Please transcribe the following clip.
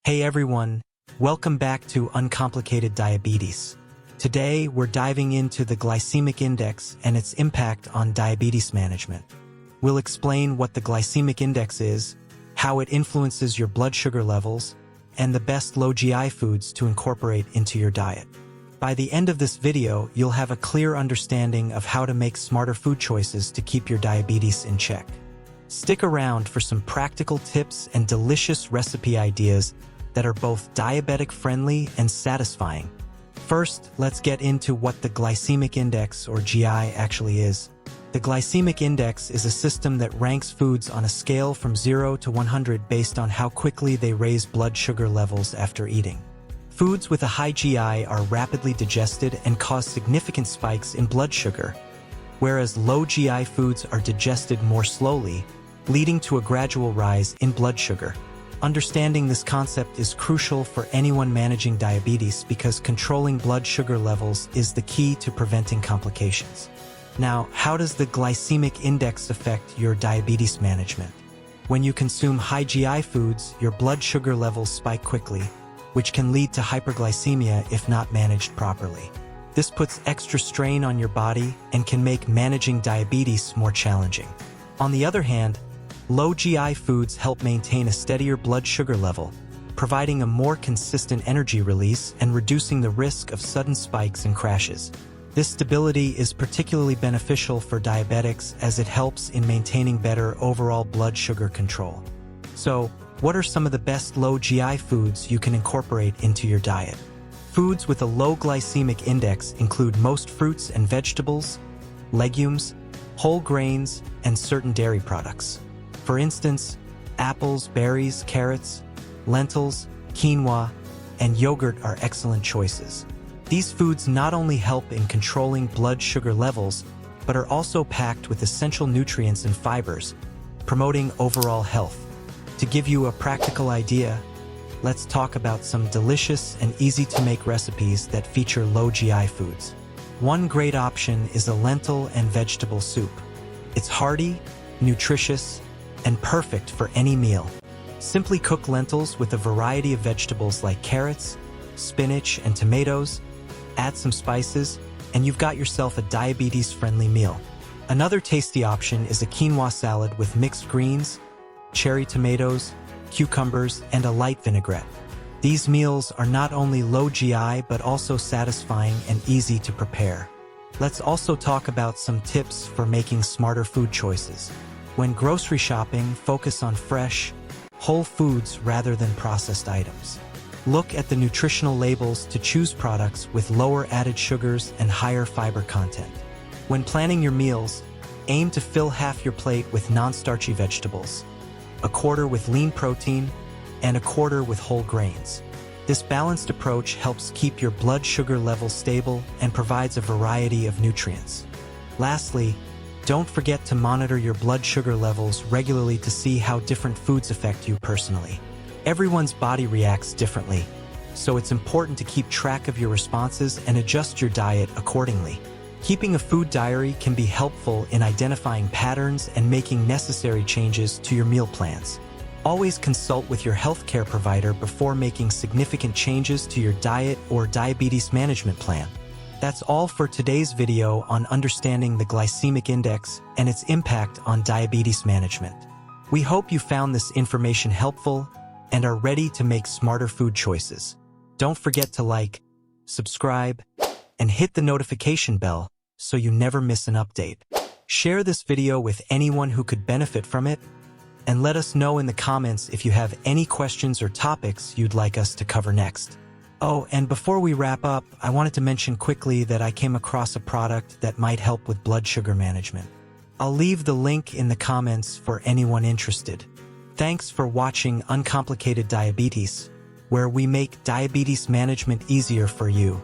Hey everyone, welcome back to Uncomplicated Diabetes. Today, we're diving into the glycemic index and its impact on diabetes management. We'll explain what the glycemic index is, how it influences your blood sugar levels, and the best low GI foods to incorporate into your diet. By the end of this video, you'll have a clear understanding of how to make smarter food choices to keep your diabetes in check. Stick around for some practical tips and delicious recipe ideas that are both diabetic-friendly and satisfying. First, let's get into what the glycemic index, or GI, actually is. The glycemic index is a system that ranks foods on a scale from 0 to 100 based on how quickly they raise blood sugar levels after eating. Foods with a high GI are rapidly digested and cause significant spikes in blood sugar, whereas low GI foods are digested more slowly, leading to a gradual rise in blood sugar. Understanding this concept is crucial for anyone managing diabetes because controlling blood sugar levels is the key to preventing complications. Now, how does the glycemic index affect your diabetes management? When you consume high GI foods, your blood sugar levels spike quickly, which can lead to hyperglycemia if not managed properly. This puts extra strain on your body and can make managing diabetes more challenging. On the other hand, low GI foods help maintain a steadier blood sugar level, providing a more consistent energy release and reducing the risk of sudden spikes and crashes. This stability is particularly beneficial for diabetics as it helps in maintaining better overall blood sugar control. So, what are some of the best low GI foods you can incorporate into your diet? Foods with a low glycemic index include most fruits and vegetables, legumes, whole grains, and certain dairy products. For instance, apples, berries, carrots, lentils, quinoa, and yogurt are excellent choices. These foods not only help in controlling blood sugar levels, but are also packed with essential nutrients and fibers, promoting overall health. To give you a practical idea, let's talk about some delicious and easy-to-make recipes that feature low GI foods. One great option is a lentil and vegetable soup. It's hearty, nutritious, and perfect for any meal. Simply cook lentils with a variety of vegetables like carrots, spinach, and tomatoes, add some spices, and you've got yourself a diabetes-friendly meal. Another tasty option is a quinoa salad with mixed greens, cherry tomatoes, cucumbers, and a light vinaigrette. These meals are not only low GI but also satisfying and easy to prepare. Let's also talk about some tips for making smarter food choices. When grocery shopping, focus on fresh, whole foods rather than processed items. Look at the nutritional labels to choose products with lower added sugars and higher fiber content. When planning your meals, aim to fill half your plate with non-starchy vegetables, a quarter with lean protein, and a quarter with whole grains. This balanced approach helps keep your blood sugar levels stable and provides a variety of nutrients. Lastly, don't forget to monitor your blood sugar levels regularly to see how different foods affect you personally. Everyone's body reacts differently, so it's important to keep track of your responses and adjust your diet accordingly. Keeping a food diary can be helpful in identifying patterns and making necessary changes to your meal plans. Always consult with your healthcare provider before making significant changes to your diet or diabetes management plan. That's all for today's video on understanding the glycemic index and its impact on diabetes management. We hope you found this information helpful and are ready to make smarter food choices. Don't forget to like, subscribe, and hit the notification bell so you never miss an update. Share this video with anyone who could benefit from it, and let us know in the comments if you have any questions or topics you'd like us to cover next. Oh, and before we wrap up, I wanted to mention quickly that I came across a product that might help with blood sugar management. I'll leave the link in the comments for anyone interested. Thanks for watching Uncomplicated Diabetes, where we make diabetes management easier for you.